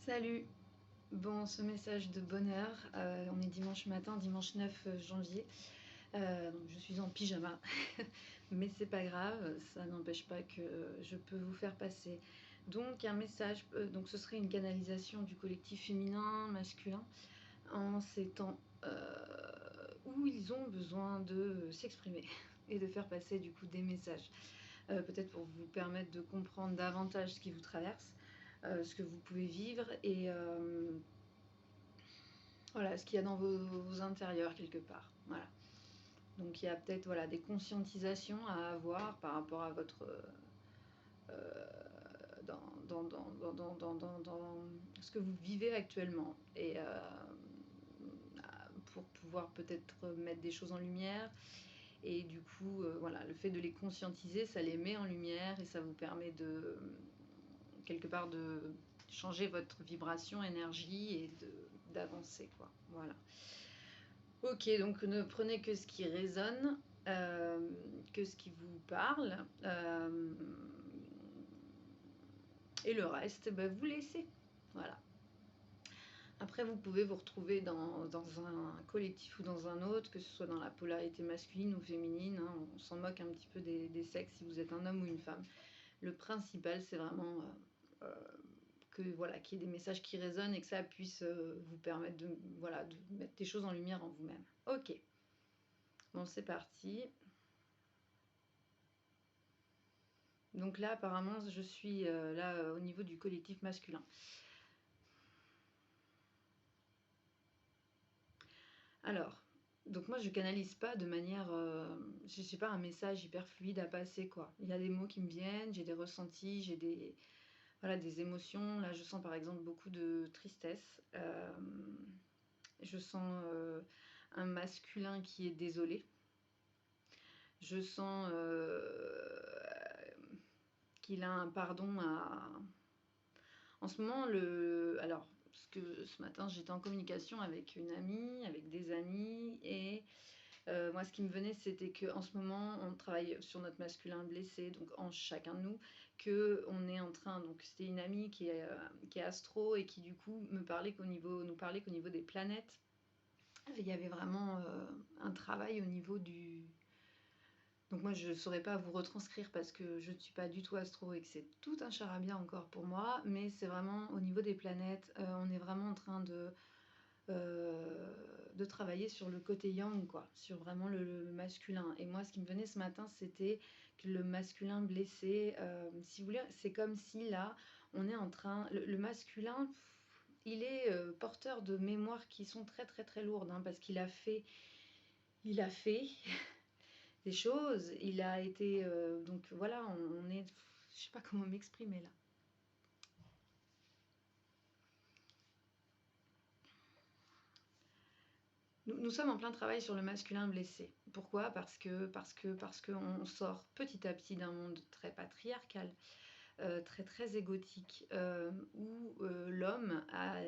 Salut! Bon, ce message de bonheur, on est dimanche matin, dimanche 9 janvier, donc je suis en pyjama, mais c'est pas grave, ça n'empêche pas que je peux vous faire passer donc un message, donc ce serait une canalisation du collectif féminin, masculin, en ces temps où ils ont besoin de s'exprimer et de faire passer du coup des messages. Peut-être pour vous permettre de comprendre davantage ce qui vous traverse, ce que vous pouvez vivre et voilà, ce qu'il y a dans vos intérieurs quelque part. Voilà. Donc il y a peut-être voilà, des conscientisations à avoir par rapport à votre dans ce que vous vivez actuellement et pour pouvoir peut-être mettre des choses en lumière. Et du coup, voilà, le fait de les conscientiser, ça les met en lumière et ça vous permet de, quelque part, de changer votre vibration, énergie et d'avancer, quoi. Voilà. Ok, donc ne prenez que ce qui résonne, que ce qui vous parle, et le reste, bah, vous laissez. Voilà. Après, vous pouvez vous retrouver dans un collectif ou dans un autre, que ce soit dans la polarité masculine ou féminine. Hein, on s'en moque un petit peu des sexes si vous êtes un homme ou une femme. Le principal, c'est vraiment que voilà, qu'il y ait des messages qui résonnent et que ça puisse vous permettre de, voilà, de mettre des choses en lumière en vous-même. Ok. Bon, c'est parti. Donc là, apparemment, je suis là au niveau du collectif masculin. Alors, donc moi, je canalise pas de manière... je n'ai pas un message hyper fluide à passer, quoi. Il y a des mots qui me viennent, j'ai des ressentis, j'ai des, voilà, des émotions. Là, je sens par exemple beaucoup de tristesse. Je sens un masculin qui est désolé. Je sens qu'il a un pardon à... En ce moment, alors, parce que ce matin, j'étais en communication avec une amie, avec des amis, et moi, ce qui me venait, c'était qu'en ce moment, on travaille sur notre masculin blessé, donc en chacun de nous, qu'on est en train... Donc, c'était une amie qui est astro et qui, du coup, nous parlait qu'au niveau des planètes, il y avait vraiment un travail au niveau du... Donc moi, je ne saurais pas vous retranscrire parce que je ne suis pas du tout astro et que c'est tout un charabia encore pour moi, mais c'est vraiment au niveau des planètes, on est vraiment en train de travailler sur le côté yang, quoi, sur vraiment le masculin. Et moi, ce qui me venait ce matin, c'était que le masculin blessé, si vous voulez, c'est comme si là, on est en train... Le masculin, il est porteur de mémoires qui sont très très très lourdes, hein, parce qu'il a fait... Il a fait des choses, il a été... donc voilà, on est... Je sais pas comment m'exprimer là. Nous sommes en plein travail sur le masculin blessé. Pourquoi? Parce qu'on sort petit à petit d'un monde très patriarcal, très très égotique, où l'homme a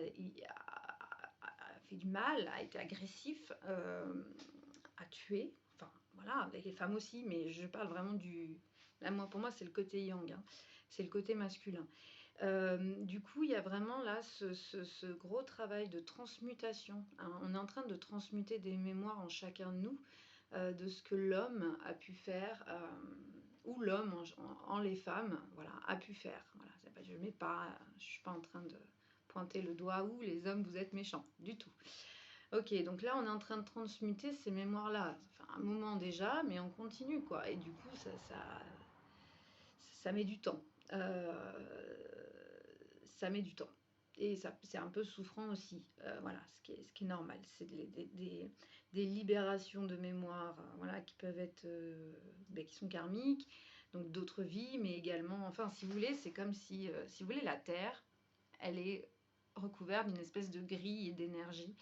fait du mal, a été agressif, a tué. Enfin voilà, les femmes aussi, mais je parle vraiment du... Là, pour moi, c'est le côté yang, hein. C'est le côté masculin. Du coup, il y a vraiment là ce gros travail de transmutation, hein. On est en train de transmuter des mémoires en chacun de nous, de ce que l'homme a pu faire, ou l'homme en les femmes, voilà, a pu faire. Voilà, je ne suis pas en train de pointer le doigt où les hommes vous êtes méchants, du tout. Ok, donc là on est en train de transmuter ces mémoires-là, ça fait un moment déjà, mais on continue, quoi. Et du coup, ça met du temps. Ça met du temps. Et c'est un peu souffrant aussi, voilà, ce qui est normal. C'est des libérations de mémoire, voilà, qui peuvent être, qui sont karmiques, donc d'autres vies, mais également, enfin, si vous voulez, c'est comme si vous voulez, la Terre, elle est recouverte d'une espèce de grille et d'énergie.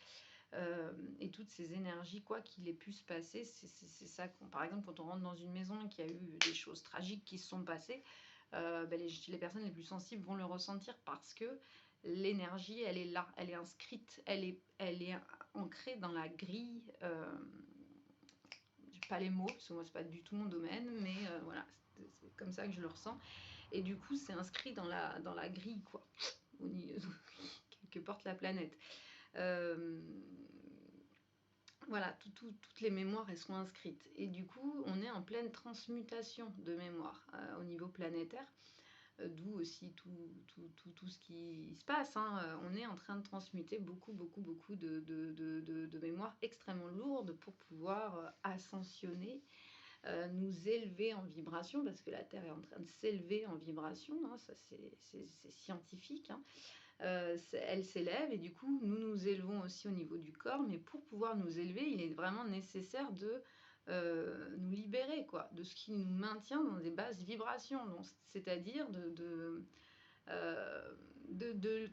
Et toutes ces énergies, quoi qu'il ait pu se passer, c'est ça. Par exemple, quand on rentre dans une maison et qu'il y a eu des choses tragiques qui se sont passées, les personnes les plus sensibles vont le ressentir parce que l'énergie, elle est là, elle est inscrite, elle est ancrée dans la grille. Pas les mots, parce que moi, c'est pas du tout mon domaine, mais voilà, c'est comme ça que je le ressens. Et du coup, c'est inscrit dans la grille, quoi. la planète. Voilà, toutes les mémoires, elles sont inscrites. Et du coup, on est en pleine transmutation de mémoire au niveau planétaire, d'où aussi tout ce qui se passe. On est en train de transmuter beaucoup de mémoires extrêmement lourdes pour pouvoir ascensionner, nous élever en vibration, parce que la Terre est en train de s'élever en vibration, ça c'est scientifique. Elle s'élève et du coup nous nous élevons aussi au niveau du corps, mais pour pouvoir nous élever, il est vraiment nécessaire de nous libérer quoi, de ce qui nous maintient dans des basses vibrations, c'est-à-dire de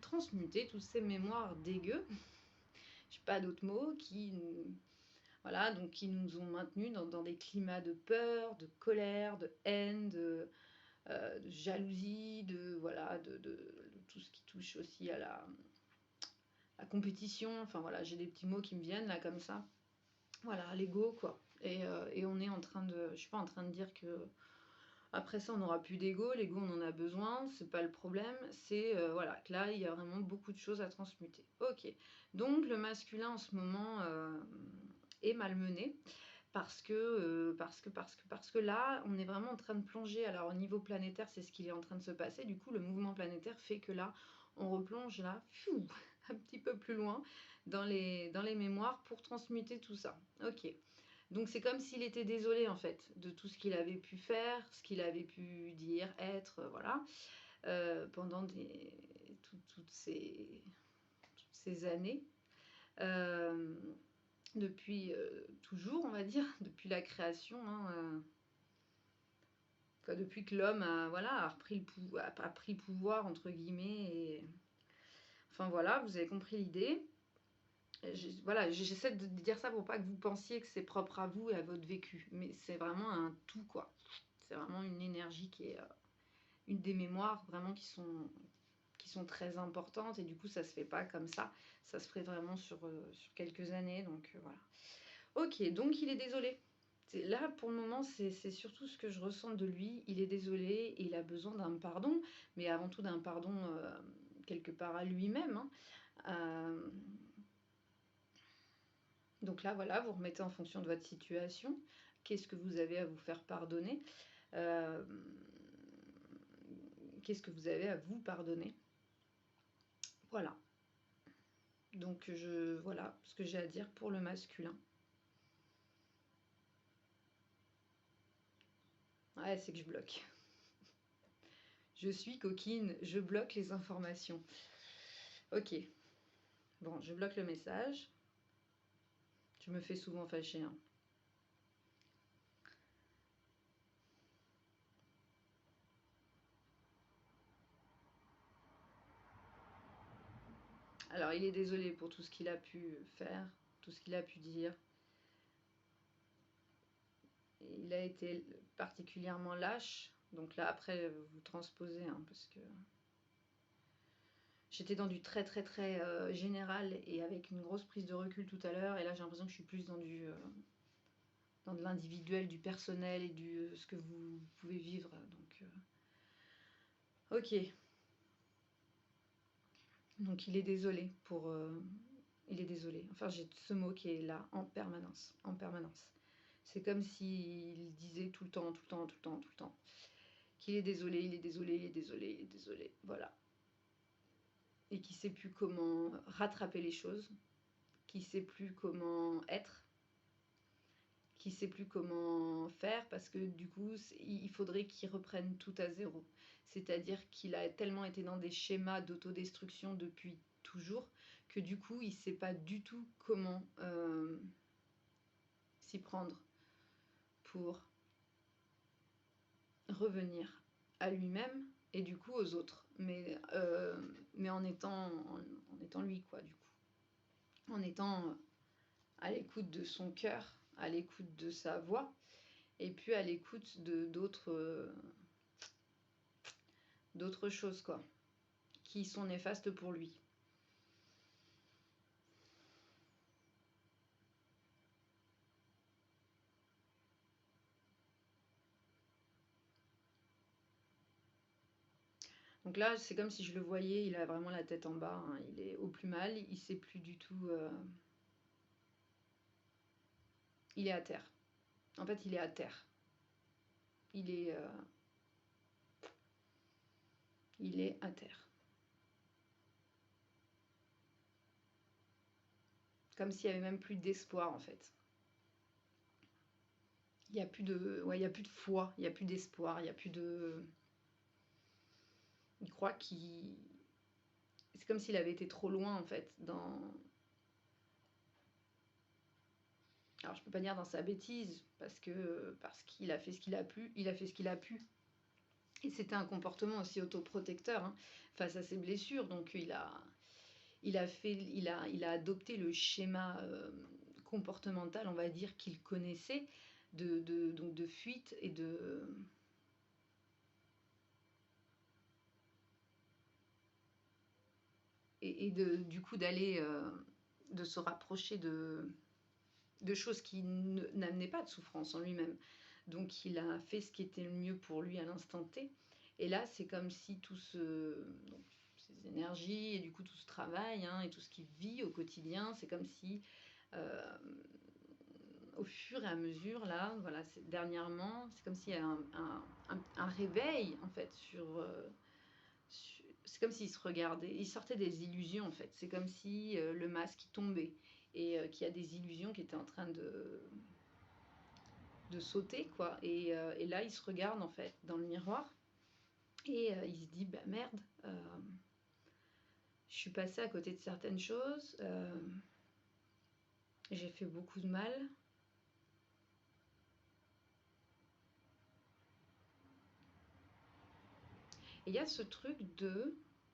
transmuter toutes ces mémoires dégueu, je n'ai pas d'autres mots, voilà, donc qui nous ont maintenus dans des climats de peur, de colère, de haine, de jalousie, voilà, de tout ce qui touche aussi à la compétition. Enfin voilà, j'ai des petits mots qui me viennent là comme ça. Voilà, l'ego quoi. Et on est en train de... Je suis pas en train de dire que après ça on n'aura plus d'ego. L'ego on en a besoin, c'est pas le problème. C'est voilà, que là il y a vraiment beaucoup de choses à transmuter. Ok, donc le masculin en ce moment est malmené. Parce que là, on est vraiment en train de plonger. Alors au niveau planétaire, c'est ce qui est en train de se passer. Du coup, le mouvement planétaire fait que là, on replonge là, un petit peu plus loin dans les mémoires pour transmuter tout ça. Ok. Donc c'est comme s'il était désolé en fait de tout ce qu'il avait pu faire, ce qu'il avait pu dire, être, voilà, pendant toutes ces années. Depuis toujours, on va dire, depuis la création, depuis que l'homme a, voilà, a pris le pouvoir, entre guillemets, et enfin voilà, vous avez compris l'idée. Voilà, j'essaie de dire ça pour pas que vous pensiez que c'est propre à vous et à votre vécu, mais c'est vraiment un tout, quoi. C'est vraiment une énergie qui est une des mémoires vraiment qui sont très importantes, et du coup ça se fait pas comme ça se ferait vraiment sur quelques années, donc voilà. Ok, donc il est désolé. Là, pour le moment, c'est surtout ce que je ressens de lui. Il est désolé et il a besoin d'un pardon, mais avant tout d'un pardon quelque part à lui-même. Donc là, voilà, vous remettez en fonction de votre situation. Qu'est-ce que vous avez à vous faire pardonner euh, Qu'est-ce que vous avez à vous pardonner? Voilà. Donc voilà ce que j'ai à dire pour le masculin. Ouais, c'est que je bloque. Je suis coquine, je bloque les informations. Ok. Bon, je bloque le message. Je me fais souvent fâcher. Alors, il est désolé pour tout ce qu'il a pu faire, tout ce qu'il a pu dire. Il a été particulièrement lâche. Donc là, après, vous transposez, parce que j'étais dans du très général et avec une grosse prise de recul tout à l'heure. Et là, j'ai l'impression que je suis plus dans de l'individuel, du personnel et du ce que vous pouvez vivre. Donc, ok. Donc, il est désolé pour... il est désolé. Enfin, j'ai ce mot qui est là en permanence. En permanence. C'est comme s'il disait tout le temps, qu'il est désolé, il est désolé, il est désolé, il est désolé. Voilà. Et qui sait plus comment rattraper les choses, qui sait plus comment être, qui sait plus comment faire, parce que du coup, il faudrait qu'il reprenne tout à zéro. C'est-à-dire qu'il a tellement été dans des schémas d'autodestruction depuis toujours, que du coup, il sait pas du tout comment s'y prendre pour revenir à lui-même et du coup aux autres, mais en étant lui quoi, du coup, en étant à l'écoute de son cœur, à l'écoute de sa voix, et puis à l'écoute de d'autres choses quoi, qui sont néfastes pour lui. Donc là, c'est comme si je le voyais, il a vraiment la tête en bas, hein, il est au plus mal, il sait plus du tout... il est à terre. En fait, il est à terre. Il est, il est à terre. Comme s'il n'y avait même plus d'espoir, en fait. Il n'y a plus de, ouais, il y a plus de foi, il n'y a plus d'espoir, il n'y a plus de... Il croit qu'il... C'est comme s'il avait été trop loin, en fait, dans... Alors, je peux pas dire dans sa bêtise, parce qu'il a fait ce qu'il a pu, il a fait ce qu'il a pu. Et c'était un comportement aussi autoprotecteur, hein, face à ses blessures. Donc, il a adopté le schéma comportemental, on va dire, qu'il connaissait, donc de fuite et de... Et du coup d'aller... de se rapprocher de choses qui n'amenaient pas de souffrance en lui-même. Donc il a fait ce qui était le mieux pour lui à l'instant T. Et là, c'est comme si donc, ces énergies et du coup tout ce travail, hein, et tout ce qu'il vit au quotidien, c'est comme si au fur et à mesure, là, voilà, dernièrement, c'est comme s'il y a un réveil en fait c'est comme s'il se regardait, il sortait des illusions en fait. C'est comme si le masque tombait et qu'il y a des illusions qui étaient en train de sauter, quoi. Et là, il se regarde en fait dans le miroir et il se dit, bah merde, je suis passée à côté de certaines choses, j'ai fait beaucoup de mal. Et il y a ce truc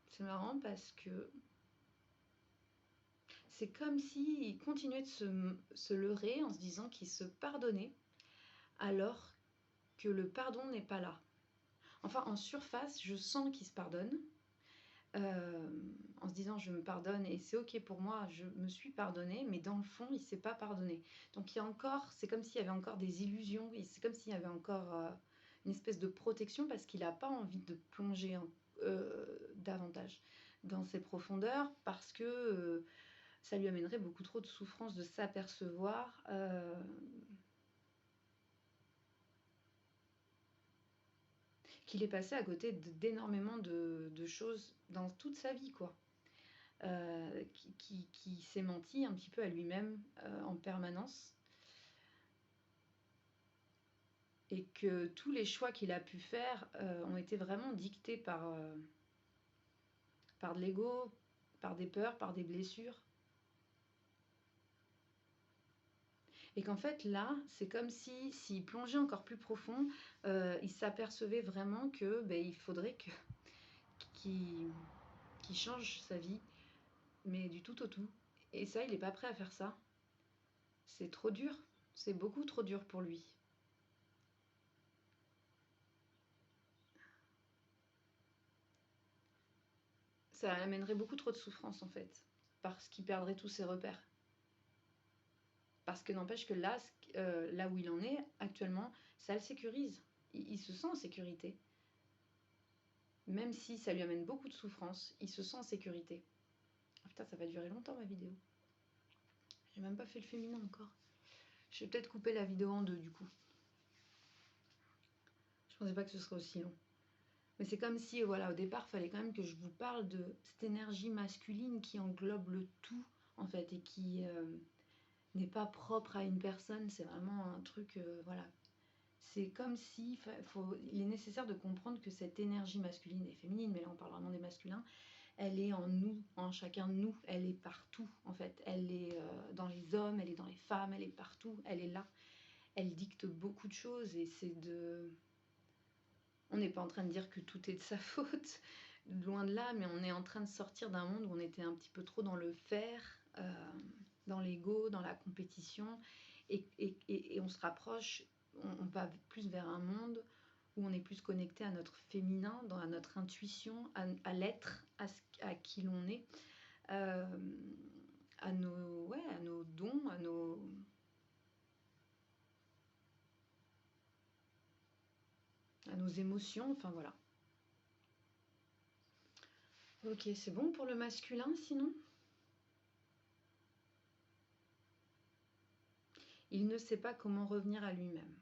c'est marrant parce que c'est comme s'il continuait de se leurrer en se disant qu'il se pardonnait alors que le pardon n'est pas là. Enfin, en surface, je sens qu'il se pardonne, en se disant je me pardonne et c'est ok pour moi, je me suis pardonné, mais dans le fond, il ne s'est pas pardonné. Donc il y a encore, c'est comme s'il y avait encore des illusions, et c'est comme s'il y avait encore une espèce de protection parce qu'il n'a pas envie de plonger davantage dans ses profondeurs parce que ça lui amènerait beaucoup trop de souffrance de s'apercevoir qu'il est passé à côté d'énormément de choses dans toute sa vie, quoi. Qui s'est menti un petit peu à lui-même en permanence. Et que tous les choix qu'il a pu faire ont été vraiment dictés par de l'ego, par des peurs, par des blessures. Et qu'en fait, là, c'est comme s'il plongeait encore plus profond, il s'apercevait vraiment que il faudrait qu'il change sa vie, mais du tout au tout. Et ça, il n'est pas prêt à faire ça. C'est trop dur. C'est beaucoup trop dur pour lui. Ça amènerait beaucoup trop de souffrance, en fait, parce qu'il perdrait tous ses repères. Parce que n'empêche que là, là où il en est actuellement, ça le sécurise. Il se sent en sécurité. Même si ça lui amène beaucoup de souffrance, il se sent en sécurité. Oh putain, ça va durer longtemps ma vidéo. J'ai même pas fait le féminin encore. Je vais peut-être couper la vidéo en deux du coup. Je pensais pas que ce serait aussi long. Mais c'est comme si, voilà, au départ, il fallait quand même que je vous parle de cette énergie masculine qui englobe le tout, en fait, et qui n'est pas propre à une personne. C'est vraiment un truc, voilà. C'est comme si, il est nécessaire de comprendre que cette énergie masculine et féminine, mais là on parle vraiment des masculins, elle est en nous, en chacun de nous, elle est partout en fait. Elle est dans les hommes, elle est dans les femmes, elle est partout, elle est là. Elle dicte beaucoup de choses et c'est de... On n'est pas en train de dire que tout est de sa faute, loin de là, mais on est en train de sortir d'un monde où on était un petit peu trop dans le faire, dans l'ego, dans la compétition, et on se rapproche, on va plus vers un monde où on est plus connecté à notre féminin, à notre intuition, à l'être, à qui l'on est, à nos dons, à nos émotions, enfin voilà. Ok, c'est bon pour le masculin sinon? Il ne sait pas comment revenir à lui-même,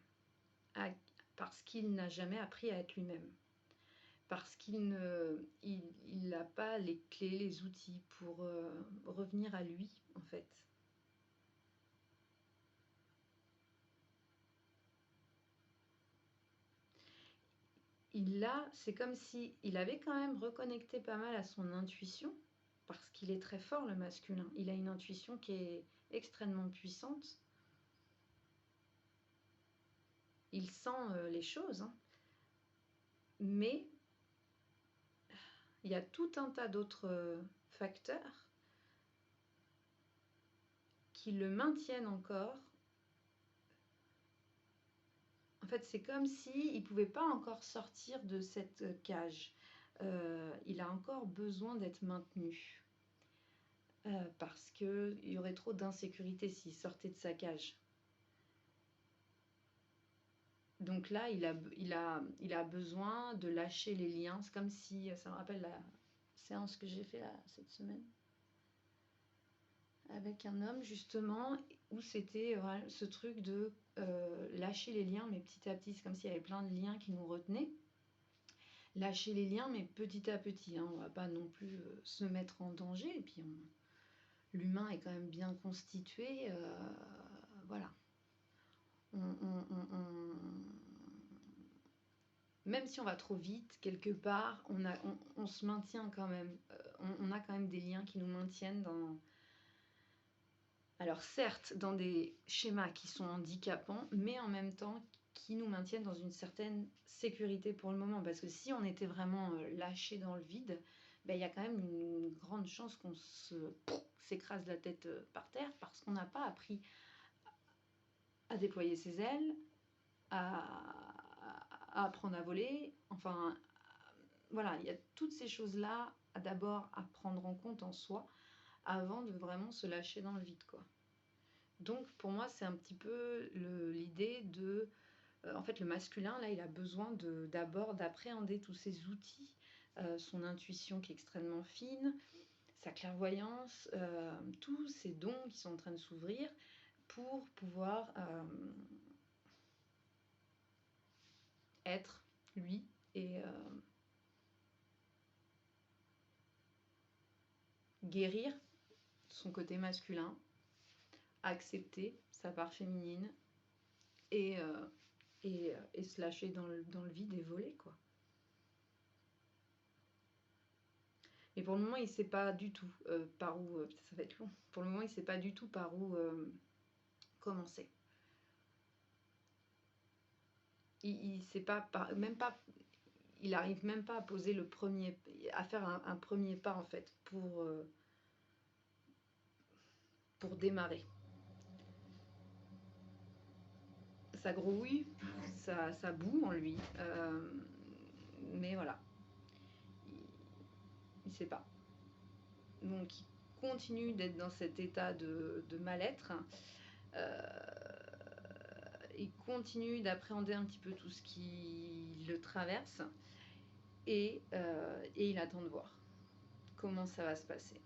à- parce qu'il n'a jamais appris à être lui-même, parce qu'il ne, il n'a pas les clés, les outils pour revenir à lui, en fait. C'est comme si il avait quand même reconnecté pas mal à son intuition, parce qu'il est très fort le masculin. Il a une intuition qui est extrêmement puissante. Il sent les choses, hein. Mais il y a tout un tas d'autres facteurs qui le maintiennent encore. En fait, c'est comme si il pouvait pas encore sortir de cette cage. Il a encore besoin d'être maintenu. Parce qu'il y aurait trop d'insécurité s'il sortait de sa cage. Donc là, il a besoin de lâcher les liens. C'est comme si, ça me rappelle la séance que j'ai fait là, cette semaine, avec un homme justement, où c'était voilà, ce truc de lâcher les liens, mais petit à petit, c'est comme s'il y avait plein de liens qui nous retenaient. Lâcher les liens, mais petit à petit, hein, on va pas non plus se mettre en danger, et puis l'humain est quand même bien constitué, voilà. Même si on va trop vite, quelque part, on se maintient quand même, on a quand même des liens qui nous maintiennent dans... Alors certes, dans des schémas qui sont handicapants, mais en même temps qui nous maintiennent dans une certaine sécurité pour le moment. Parce que si on était vraiment lâché dans le vide, ben, il y a quand même une grande chance qu'on s'écrase la tête par terre parce qu'on n'a pas appris à déployer ses ailes, à, à apprendre à voler. Enfin, voilà, il y a toutes ces choses-là à d'abord à prendre en compte en soi avant de vraiment se lâcher dans le vide, quoi. Donc pour moi, c'est un petit peu l'idée de... en fait, le masculin, là, il a besoin d'abord d'appréhender tous ces outils, son intuition qui est extrêmement fine, sa clairvoyance, tous ces dons qui sont en train de s'ouvrir pour pouvoir être lui et guérir son côté masculin, accepter sa part féminine et, euh, et se lâcher dans le vide et voler, quoi. Et pour le moment, il ne sait pas du tout par où... ça va être long. Pour le moment, il ne sait pas du tout par où commencer. Il sait pas, même pas... Il arrive même pas à poser le premier... à faire un premier pas, en fait, pour démarrer. Ça grouille, ça boue en lui. Mais voilà, il ne sait pas. Donc, il continue d'être dans cet état de mal-être. Euh, il continue d'appréhender un petit peu tout ce qui le traverse et il attend de voir comment ça va se passer.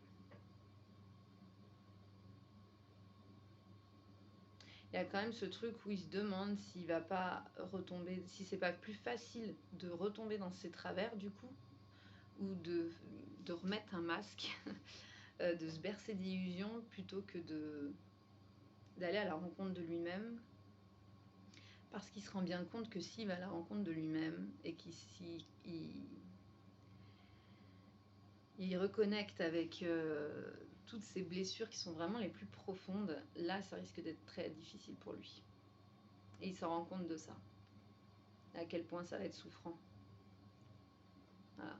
Il y a quand même ce truc où il se demande s'il va pas retomber, si c'est pas plus facile de retomber dans ses travers du coup, ou de remettre un masque, de se bercer d'illusions plutôt que d'aller à la rencontre de lui-même. Parce qu'il se rend bien compte que s'il va à la rencontre de lui-même et qu'il il reconnecte avec toutes ces blessures qui sont vraiment les plus profondes, là ça risque d'être très difficile pour lui. Et il s'en rend compte de ça, à quel point ça va être souffrant. Voilà.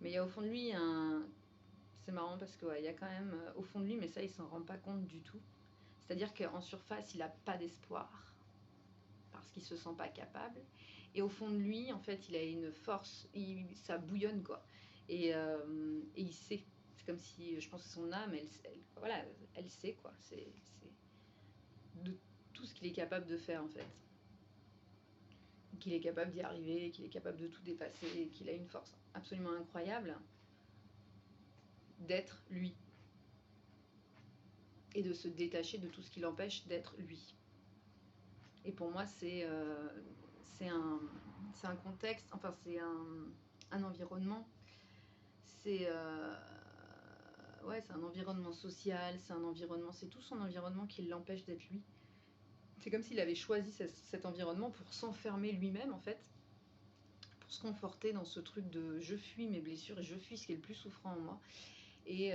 Mais il y a au fond de lui un... C'est marrant parce que ouais, il y a quand même au fond de lui, mais ça il s'en rend pas compte du tout. C'est-à-dire qu'en surface, il n'a pas d'espoir parce qu'il se sent pas capable. Et au fond de lui, en fait, il a une force, ça bouillonne quoi. Et il sait. C'est comme si, je pense que son âme, voilà, elle sait quoi. C'est de tout ce qu'il est capable de faire en fait. qu'il est capable d'y arriver, qu'il est capable de tout dépasser, qu'il a une force absolument incroyable d'être lui et de se détacher de tout ce qui l'empêche d'être lui. Et pour moi, c'est un contexte, enfin c'est un environnement, c'est ouais, c'est un environnement social, c'est un environnement, c'est tout son environnement qui l'empêche d'être lui. C'est comme s'il avait choisi cet environnement pour s'enfermer lui-même en fait, pour se conforter dans ce truc de je fuis mes blessures et je fuis ce qui est le plus souffrant en moi. Et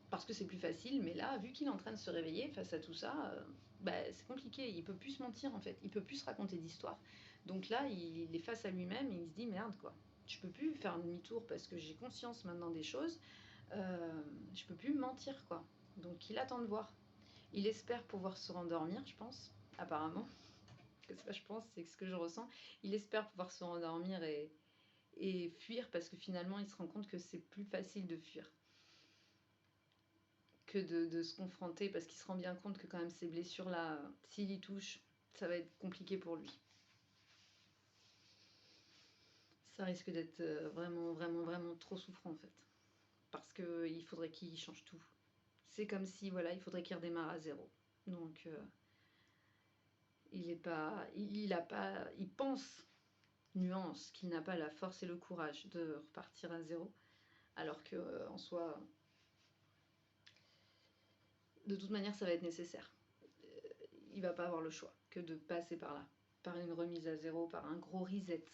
parce que c'est plus facile, mais là, vu qu'il est en train de se réveiller face à tout ça, bah, c'est compliqué, il peut plus se mentir en fait, il peut plus se raconter d'histoire. Donc là, il est face à lui-même et il se dit merde quoi, je peux plus faire un demi-tour parce que j'ai conscience maintenant des choses, je peux plus me mentir quoi. Donc il attend de voir. Il espère pouvoir se rendormir, je pense, apparemment. C'est pas je pense, c'est ce que je ressens. Il espère pouvoir se rendormir et fuir parce que finalement il se rend compte que c'est plus facile de fuir que de se confronter parce qu'il se rend bien compte que quand même ces blessures-là, s'il y touche, ça va être compliqué pour lui. Ça risque d'être vraiment, vraiment, vraiment trop souffrant en fait. Parce qu'il faudrait qu'il change tout. C'est comme si, voilà, il faudrait qu'il redémarre à zéro. Donc, il est pas, il a pas, il pense, nuance, qu'il n'a pas la force et le courage de repartir à zéro. Alors que, en soi, de toute manière, ça va être nécessaire. Il va pas avoir le choix que de passer par là, par une remise à zéro, par un gros reset.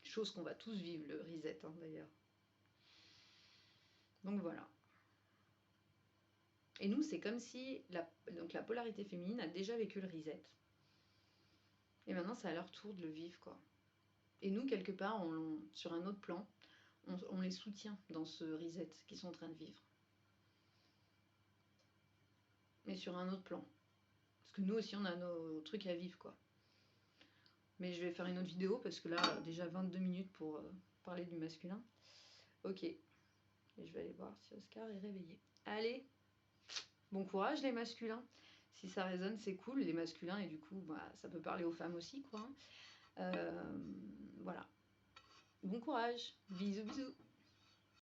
Chose qu'on va tous vivre, le reset hein, d'ailleurs. Donc voilà. Et nous, c'est comme si la polarité féminine a déjà vécu le reset. Et maintenant, c'est à leur tour de le vivre, quoi. Et nous, quelque part, sur un autre plan, on les soutient dans ce reset qu'ils sont en train de vivre. Mais sur un autre plan. Parce que nous aussi, on a nos trucs à vivre, quoi. Mais je vais faire une autre vidéo, parce que là, déjà 22 minutes pour parler du masculin. Ok. Et je vais aller voir si Oscar est réveillé. Allez, bon courage les masculins. Si ça résonne, c'est cool, les masculins, et du coup, bah, ça peut parler aux femmes aussi, quoi. Voilà. Bon courage. Bisous, bisous.